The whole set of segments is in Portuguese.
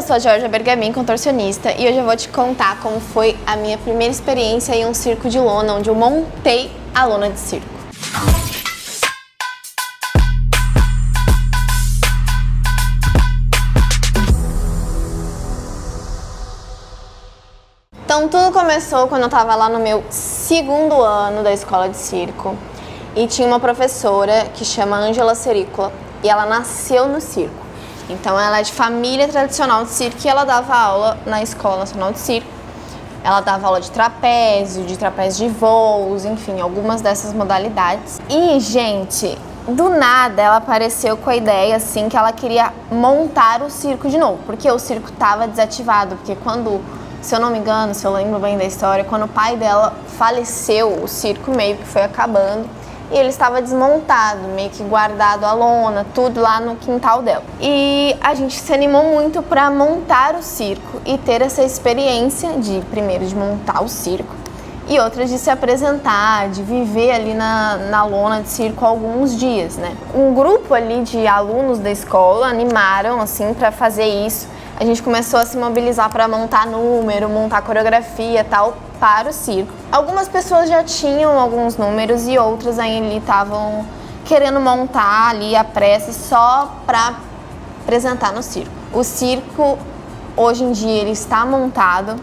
sou a Georgia Bergamin, contorcionista, e hoje eu vou te contar como foi a minha primeira experiência em um circo de lona, onde eu montei a lona de circo. Então tudo começou quando eu estava lá no meu segundo ano da escola de circo e tinha uma professora que chama Ângela Serícola e ela nasceu no circo. Então ela é de família tradicional de circo e ela dava aula na Escola Nacional de Circo. Ela dava aula de trapézio de voos, enfim, algumas dessas modalidades. E, gente, do nada ela apareceu com a ideia, assim, que ela queria montar o circo de novo, porque o circo estava desativado, porque quando, se eu não me engano, se eu lembro bem da história, quando o pai dela faleceu, o circo meio que foi acabando. E ele estava desmontado, meio que guardado a lona, tudo lá no quintal dela. E a gente se animou muito para montar o circo e ter essa experiência de, primeiro, de montar o circo e outra de se apresentar, de viver ali na lona de circo alguns dias, né? Um grupo ali de alunos da escola animaram, assim, para fazer isso. A gente começou a se mobilizar para montar número, montar coreografia e tal, para o circo. Algumas pessoas já tinham alguns números e outras ainda estavam querendo montar ali a pressa só para apresentar no circo. O circo, hoje em dia, ele está montado,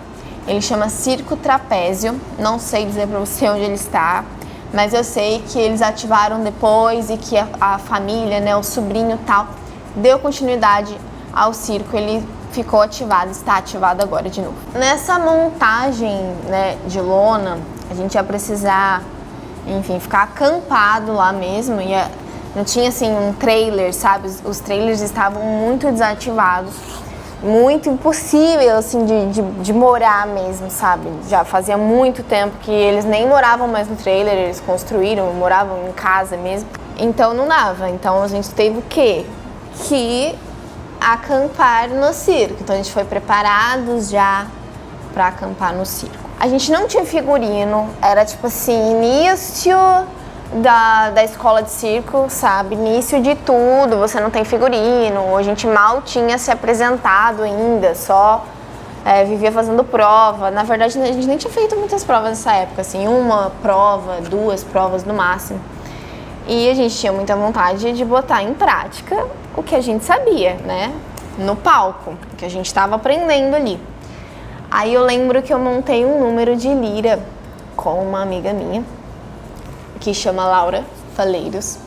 ele chama Circo Trapézio, não sei dizer para você onde ele está, mas eu sei que eles ativaram depois e que a família, né, o sobrinho e tal, deu continuidade ao circo, ele ficou ativado, está ativado agora de novo. Nessa montagem, né, de lona, a gente ia precisar, enfim, ficar acampado lá mesmo. Não tinha assim um trailer, sabe? Os trailers estavam muito desativados, muito impossível assim de morar mesmo, sabe? Já fazia muito tempo que eles nem moravam mais no trailer, eles construíram, moravam em casa mesmo. Então não dava. Então a gente teve o quê? Que acampar no circo. Então a gente foi preparados já para acampar no circo. A gente não tinha figurino, era tipo assim, início da escola de circo, sabe? Início de tudo, você não tem figurino, a gente mal tinha se apresentado ainda, só vivia fazendo prova. Na verdade, a gente nem tinha feito muitas provas nessa época, assim, uma prova, 2 provas no máximo. E a gente tinha muita vontade de botar em prática o que a gente sabia, né? No palco, o que a gente estava aprendendo ali. Aí eu lembro que eu montei um número de lira com uma amiga minha, que chama Laura Faleiros.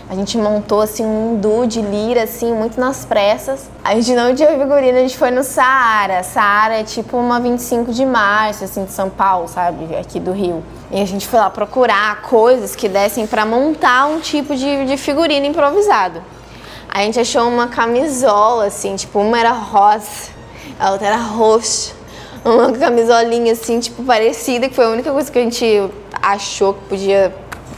A gente montou, assim, um duo de lira, assim, muito nas pressas. A gente não tinha figurino, a gente foi no Saara. Saara é tipo uma 25 de março, assim, de São Paulo, sabe? Aqui do Rio. E a gente foi lá procurar coisas que dessem pra montar um tipo de figurino improvisado. A gente achou uma camisola, assim, tipo, uma era rosa, a outra era roxa. Uma camisolinha, assim, tipo, parecida, que foi a única coisa que a gente achou que podia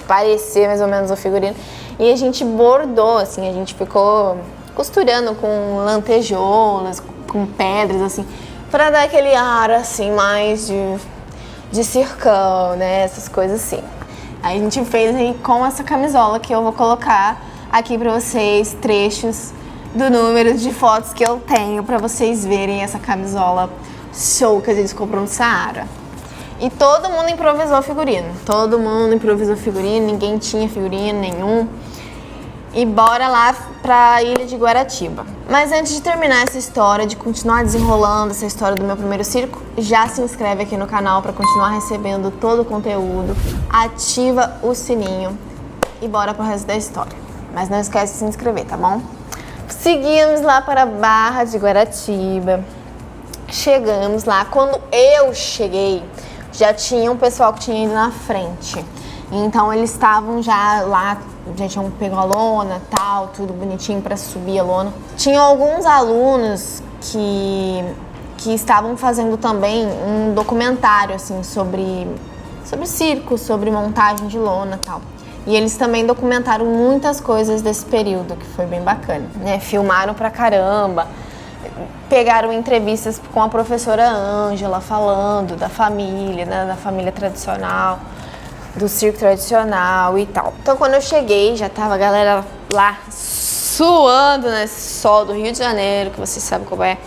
parecer mais ou menos o figurino. E a gente bordou, assim, a gente ficou costurando com lantejoulas, com pedras, assim, pra dar aquele ar, assim, mais de circão, né, essas coisas assim. Aí a gente fez aí com essa camisola que eu vou colocar aqui pra vocês, trechos do número de fotos que eu tenho pra vocês verem essa camisola show que a gente comprou no Saara. E todo mundo improvisou figurino, ninguém tinha figurino nenhum. E bora lá pra Ilha de Guaratiba. Mas antes de terminar essa história, de continuar desenrolando essa história do meu primeiro circo, já se inscreve aqui no canal pra continuar recebendo todo o conteúdo, ativa o sininho e bora pro resto da história. Mas não esquece de se inscrever, tá bom? Seguimos lá para a Barra de Guaratiba. Chegamos lá. Quando eu cheguei, já tinha um pessoal que tinha ido na frente. Então eles estavam já lá, já tinham pego a lona, tal, tudo bonitinho para subir a lona. Tinham alguns alunos que estavam fazendo também um documentário assim sobre circo, sobre montagem de lona, tal. E eles também documentaram muitas coisas desse período, que foi bem bacana, né? Filmaram pra caramba. Pegaram entrevistas com a professora Ângela falando da família, né, da família tradicional, do circo tradicional e tal. Então quando eu cheguei, já tava a galera lá suando nesse sol do Rio de Janeiro, que vocês sabem como é.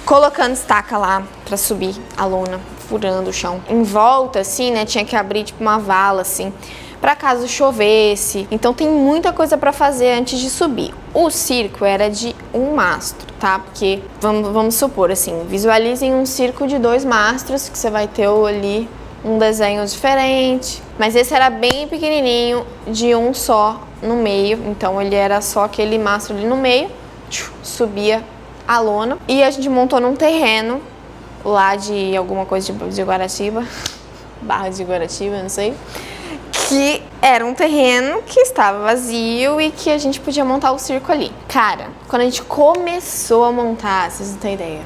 colocando estaca lá pra subir a lona, furando o chão. Em volta, assim, né, tinha que abrir tipo uma vala, assim, pra caso chovesse. Então tem muita coisa pra fazer antes de subir. O circo era de um mastro, tá? Porque, vamos supor, assim, visualizem um circo de 2 mastros, que você vai ter ali um desenho diferente. Mas esse era bem pequenininho, de um só no meio. Então ele era só aquele mastro ali no meio, subia a lona. E a gente montou num terreno lá de alguma coisa de Guaratiba, Barra de Guaratiba, não sei, que era um terreno que estava vazio e que a gente podia montar o circo ali. Cara, quando a gente começou a montar, vocês não têm ideia,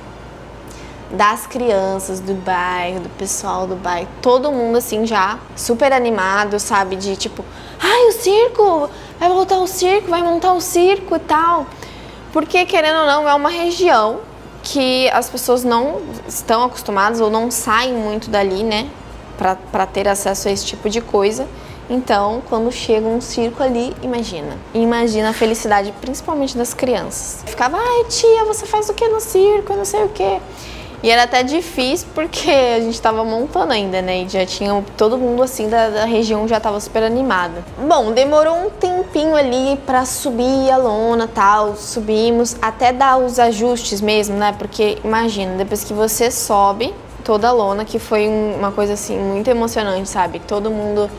das crianças do bairro, do pessoal do bairro, todo mundo assim já super animado, sabe, de tipo, ai, o circo, vai voltar o circo, vai montar o circo e tal. Porque, querendo ou não, é uma região que as pessoas não estão acostumadas ou não saem muito dali, né, pra ter acesso a esse tipo de coisa. Então, quando chega um circo ali, imagina a felicidade, principalmente das crianças. Ficava, ai tia, você faz o que no circo, eu não sei o que. E era até difícil porque a gente tava montando ainda, né? E já tinha todo mundo assim da região já tava super animado. Bom, demorou um tempinho ali pra subir a lona e tal. Subimos até dar os ajustes mesmo, né? Porque imagina, depois que você sobe toda a lona, que foi uma coisa assim muito emocionante, sabe? Todo mundo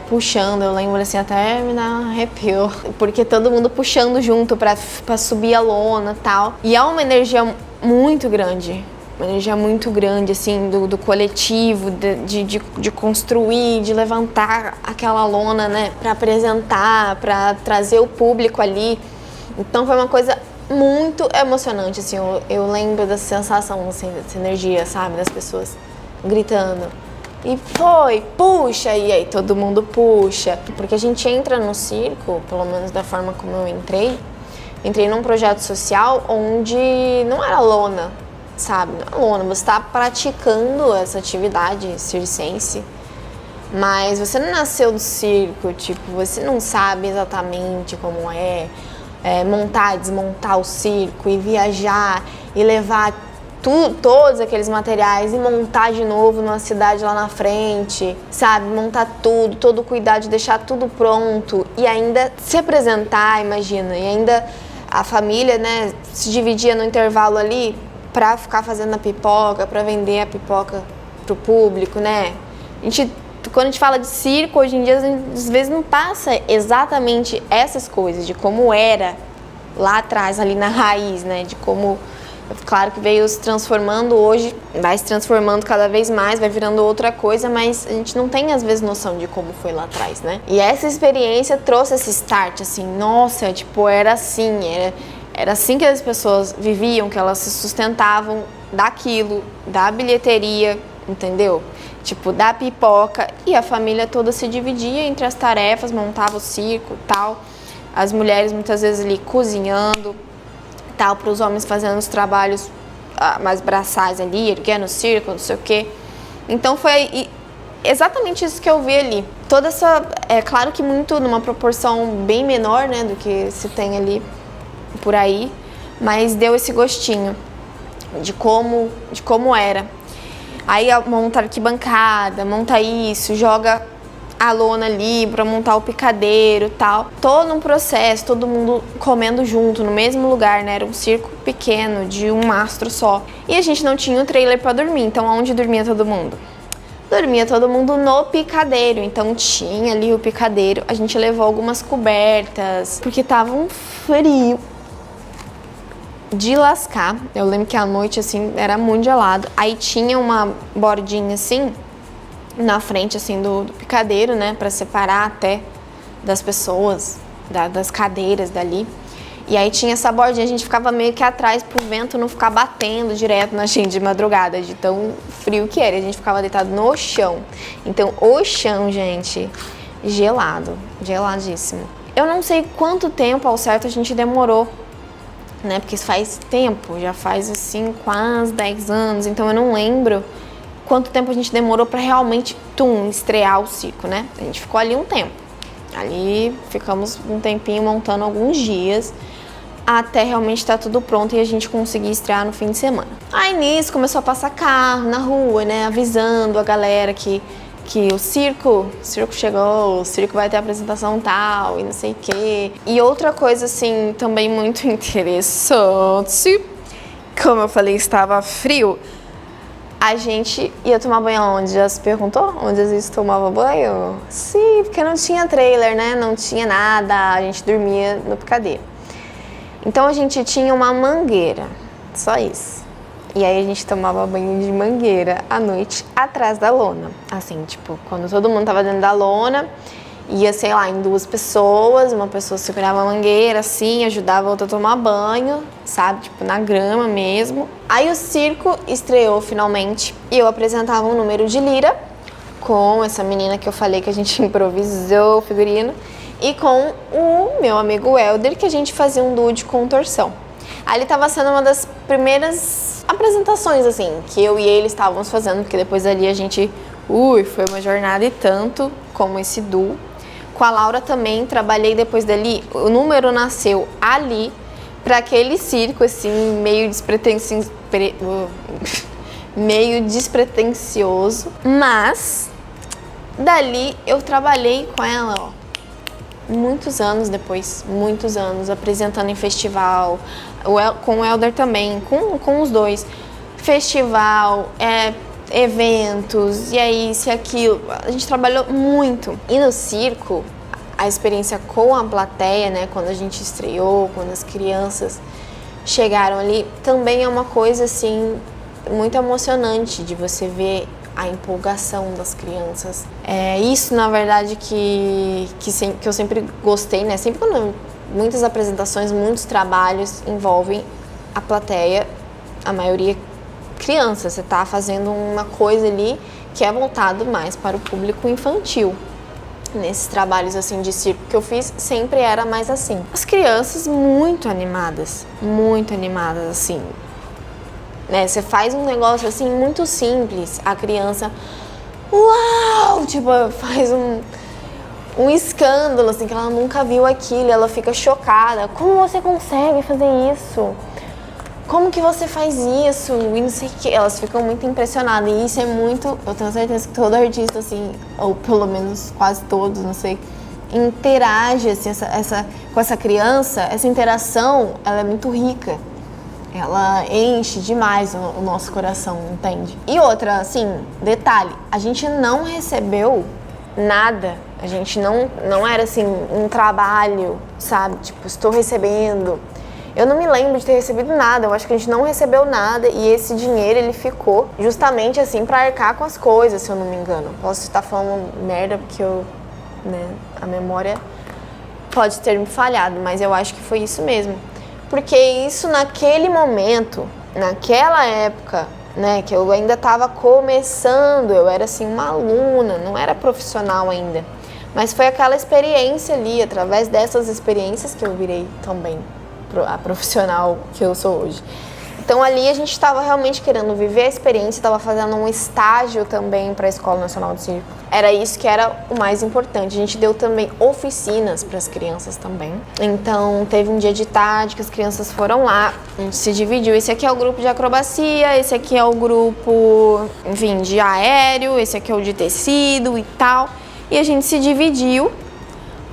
puxando, eu lembro assim, até me dá um arrepio, porque todo mundo puxando junto pra subir a lona e tal. E é uma energia muito grande. Uma energia muito grande, assim, do coletivo, de construir, de levantar aquela lona, né, pra apresentar, pra trazer o público ali. Então foi uma coisa muito emocionante, assim, eu lembro dessa sensação, assim, dessa energia, sabe, das pessoas gritando. E foi, puxa, e aí todo mundo puxa. Porque a gente entra no circo, pelo menos da forma como eu entrei num projeto social onde não era lona, sabe? Não é lona, você está praticando essa atividade circense, mas você não nasceu do circo, tipo, você não sabe exatamente como montar, desmontar o circo e viajar e levar todos aqueles materiais e montar de novo numa cidade lá na frente, sabe? Montar tudo, todo o cuidado de deixar tudo pronto e ainda se apresentar, imagina, e ainda a família, né, se dividia no intervalo ali pra ficar fazendo a pipoca, pra vender a pipoca pro público, né? Quando a gente fala de circo, hoje em dia, às vezes não passa exatamente essas coisas, de como era lá atrás, ali na raiz, né? De como, claro que veio se transformando hoje, vai se transformando cada vez mais, vai virando outra coisa, mas a gente não tem, às vezes, noção de como foi lá atrás, né? E essa experiência trouxe esse start, assim, nossa, tipo, era assim, era assim que as pessoas viviam, que elas se sustentavam daquilo, da bilheteria, entendeu? Tipo, da pipoca, e a família toda se dividia entre as tarefas, montava o circo e tal. As mulheres muitas vezes ali cozinhando, tal, para os homens fazendo os trabalhos mais braçais ali, erguendo o circo, não sei o quê. Então foi exatamente isso que eu vi ali. Toda essa, claro que muito numa proporção bem menor, né, do que se tem ali por aí, mas deu esse gostinho de como era. Aí monta arquibancada, monta isso, joga a lona ali pra montar o picadeiro e tal. Todo um processo, todo mundo comendo junto no mesmo lugar, né? Era um circo pequeno, de um mastro só. E a gente não tinha um trailer pra dormir, então onde dormia todo mundo? Dormia todo mundo no picadeiro, então tinha ali o picadeiro. A gente levou algumas cobertas, porque tava um frio de lascar. Eu lembro que à noite, assim, era muito gelado. Aí tinha uma bordinha, assim, na frente, assim, do picadeiro, né? Pra separar até das pessoas, das cadeiras dali. E aí tinha essa bordinha, a gente ficava meio que atrás pro vento não ficar batendo direto na gente de madrugada, de tão frio que era. A gente ficava deitado no chão. Então, o chão, gente, gelado, geladíssimo. Eu não sei quanto tempo ao certo a gente demorou, né? Porque isso faz tempo, já faz assim quase 10 anos, então eu não lembro quanto tempo a gente demorou pra realmente, estrear o circo, né? A gente ficou ali um tempo. Ali ficamos um tempinho montando alguns dias. até realmente estar tudo pronto e a gente conseguir estrear no fim de semana. Aí nisso começou a passar carro na rua, né, avisando a galera que o circo chegou, o circo vai ter apresentação tal e não sei o quê. E outra coisa, assim, também muito interessante, como eu falei, estava frio, a gente ia tomar banho onde? Já se perguntou? Onde a gente tomava banho? Sim, porque não tinha trailer, né? Não tinha nada, a gente dormia no picadeiro. Então a gente tinha uma mangueira, só isso. E aí a gente tomava banho de mangueira à noite atrás da lona. Assim, tipo, quando todo mundo tava dentro da lona, ia, sei lá, em 2 pessoas, uma pessoa segurava a mangueira, assim, ajudava a outra a tomar banho, sabe? Tipo, na grama mesmo. Aí o circo estreou finalmente e eu apresentava um número de lira com essa menina que eu falei que a gente improvisou o figurino e com o meu amigo Helder, que a gente fazia um duo de contorção. Ali estava sendo uma das primeiras apresentações, assim, que eu e ele estávamos fazendo, porque depois dali a gente, foi uma jornada e tanto, como esse duo. Com a Laura também, trabalhei depois dali, o número nasceu ali, para aquele circo, assim, meio despretensioso, mas dali eu trabalhei com ela, muitos anos depois, muitos anos, apresentando em festival, com o Helder também, com os dois. Festival, eventos, e aí, isso e aquilo. A gente trabalhou muito. E no circo, a experiência com a plateia, né, quando a gente estreou, quando as crianças chegaram ali, também é uma coisa, assim, muito emocionante de você ver a empolgação das crianças. Isso, na verdade, que eu sempre gostei, né? Sempre quando muitas apresentações, muitos trabalhos envolvem a plateia, a maioria criança. Você tá fazendo uma coisa ali que é voltado mais para o público infantil. Nesses trabalhos assim de circo que eu fiz, sempre era mais assim. As crianças muito animadas assim. Né, você faz um negócio assim muito simples, a criança, uau, tipo, faz um escândalo, assim, que ela nunca viu aquilo, ela fica chocada. Como você consegue fazer isso? Como que você faz isso? E não sei o que, elas ficam muito impressionadas. E isso é muito, eu tenho certeza que todo artista, assim, ou pelo menos quase todos, não sei, interage assim, com essa criança. Essa interação, ela é muito rica. Ela enche demais o nosso coração, entende? E outra, assim, detalhe, a gente não recebeu nada, a gente não era assim, um trabalho, sabe? Tipo, estou recebendo. Eu não me lembro de ter recebido nada, eu acho que a gente não recebeu nada e esse dinheiro, ele ficou justamente assim pra arcar com as coisas, se eu não me engano. Posso estar falando merda porque a memória pode ter me falhado, mas eu acho que foi isso mesmo. Porque isso naquele momento, naquela época, né, que eu ainda estava começando, eu era assim uma aluna, não era profissional ainda. Mas foi aquela experiência ali, através dessas experiências que eu virei também a profissional que eu sou hoje. Então ali a gente estava realmente querendo viver a experiência, estava fazendo um estágio também para a Escola Nacional de Circo. Era isso que era o mais importante. A gente deu também oficinas para as crianças também. Então teve um dia de tarde que as crianças foram lá, a gente se dividiu. Esse aqui é o grupo de acrobacia, esse aqui é o grupo, enfim, de aéreo, esse aqui é o de tecido e tal. E a gente se dividiu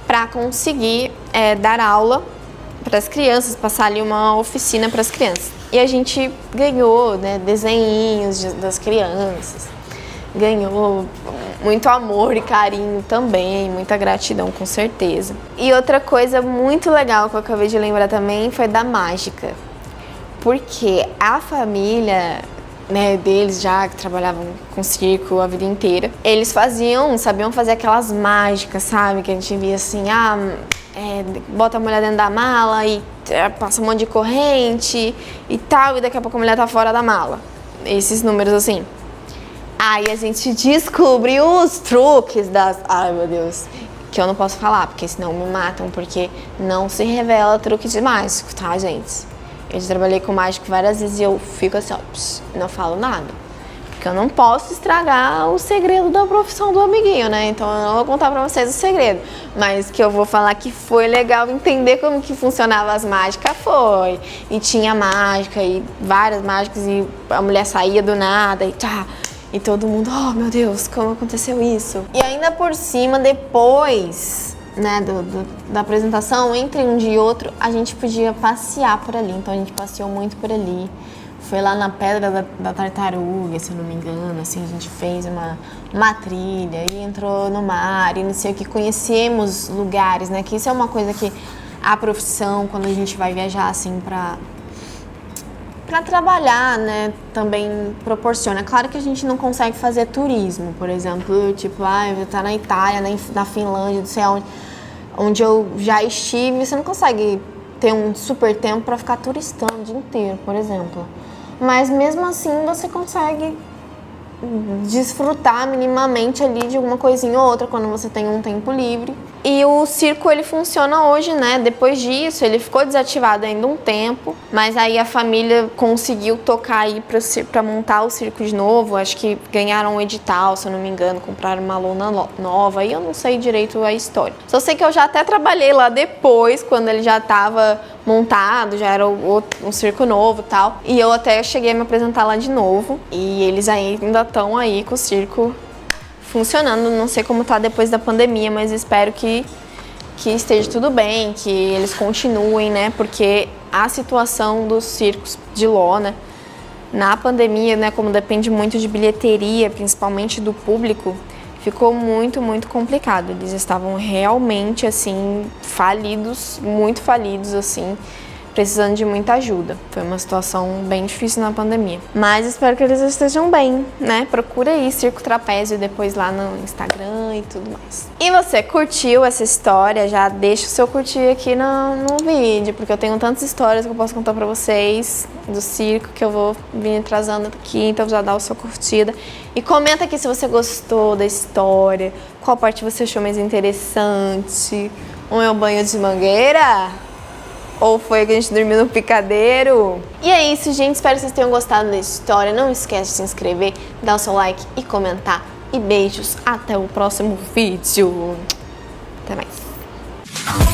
para conseguir dar aula para as crianças, passar ali uma oficina para as crianças. E a gente ganhou, né, desenhinhos das crianças, ganhou muito amor e carinho também, muita gratidão, com certeza. E outra coisa muito legal que eu acabei de lembrar também foi da mágica, porque a família, né, deles já que trabalhavam com circo a vida inteira, eles sabiam fazer aquelas mágicas, sabe, que a gente via assim, bota a mulher dentro da mala e passa um monte de corrente e tal, e daqui a pouco a mulher tá fora da mala. Esses números assim. Aí a gente descobre os truques ai meu Deus, que eu não posso falar, porque senão me matam, porque não se revela truque de mágico, tá, gente? Eu já trabalhei com mágico várias vezes e eu fico assim, não falo nada. mágica. Eu não posso estragar o segredo da profissão do amiguinho, né? Então eu não vou contar pra vocês o segredo. Mas que eu vou falar que foi legal entender como que funcionava as mágicas, foi. E tinha mágica, e várias mágicas, e a mulher saía do nada, e tá. E todo mundo, oh meu Deus, como aconteceu isso? E ainda por cima, depois, né, da apresentação, entre um dia e outro, a gente podia passear por ali. Então a gente passeou muito por ali. Foi lá na Pedra da Tartaruga, se eu não me engano, assim, a gente fez uma trilha e entrou no mar e não sei o que, conhecemos lugares, né, que isso é uma coisa que a profissão, quando a gente vai viajar, assim, pra trabalhar, né, também proporciona. Claro que a gente não consegue fazer turismo, por exemplo, tipo, eu vou estar na Itália, na Finlândia, não sei onde eu já estive, você não consegue ter um super tempo para ficar turistando o dia inteiro, por exemplo. Mas mesmo assim você consegue desfrutar minimamente ali de alguma coisinha ou outra quando você tem um tempo livre. E o circo, ele funciona hoje, né? Depois disso, ele ficou desativado ainda um tempo, mas aí a família conseguiu tocar aí pra montar o circo de novo. Acho que ganharam um edital, se eu não me engano, compraram uma lona nova, e eu não sei direito a história. Só sei que eu já até trabalhei lá depois, quando ele já estava montado, já era um circo novo e tal. E eu até cheguei a me apresentar lá de novo, e eles ainda estão aí com o circo funcionando. Não sei como tá depois da pandemia, mas espero que esteja tudo bem, que eles continuem, né? Porque a situação dos circos de lona na pandemia, né, como depende muito de bilheteria, principalmente do público, ficou muito, muito complicado. Eles estavam realmente, assim, falidos, muito falidos, assim, precisando de muita ajuda. Foi uma situação bem difícil na pandemia. Mas espero que eles estejam bem, né? Procura aí Circo Trapézio depois lá no Instagram e tudo mais. E você curtiu essa história? Já deixa o seu curtir aqui no vídeo, porque eu tenho tantas histórias que eu posso contar pra vocês do circo que eu vou vir trazendo aqui, então já dá o seu curtida. E comenta aqui se você gostou da história, qual parte você achou mais interessante. O meu banho de mangueira? Ou foi que a gente dormiu no picadeiro? E é isso, gente. Espero que vocês tenham gostado da história. Não esquece de se inscrever, dar o seu like e comentar. E beijos. Até o próximo vídeo. Até mais.